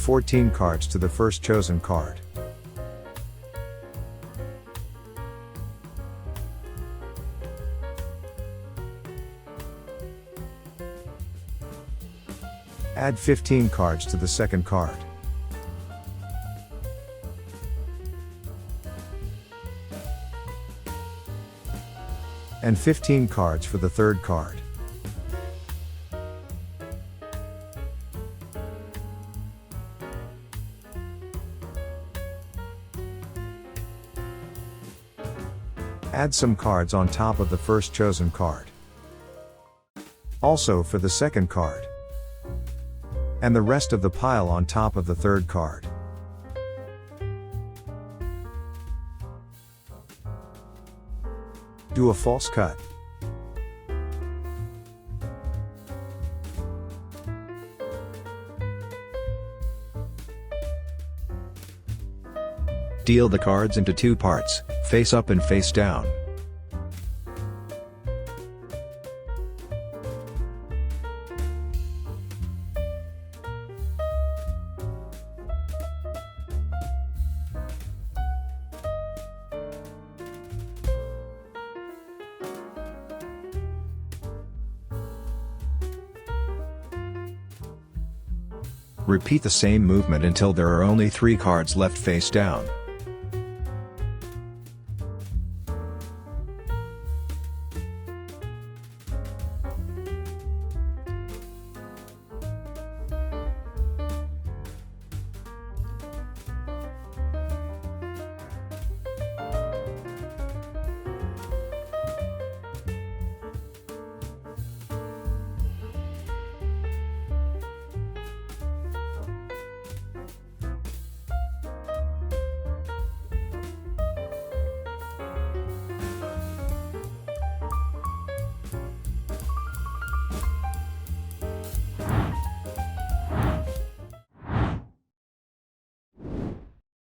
14 cards to the first chosen card. Add 15 cards to the second card. And 15 cards for the third card. Add some cards on top of the first chosen card. Also for the second card. And the rest of the pile on top of the third card. Do a false cut. Deal the cards into two parts, face up and face down. Repeat the same movement until there are only 3 cards left face down.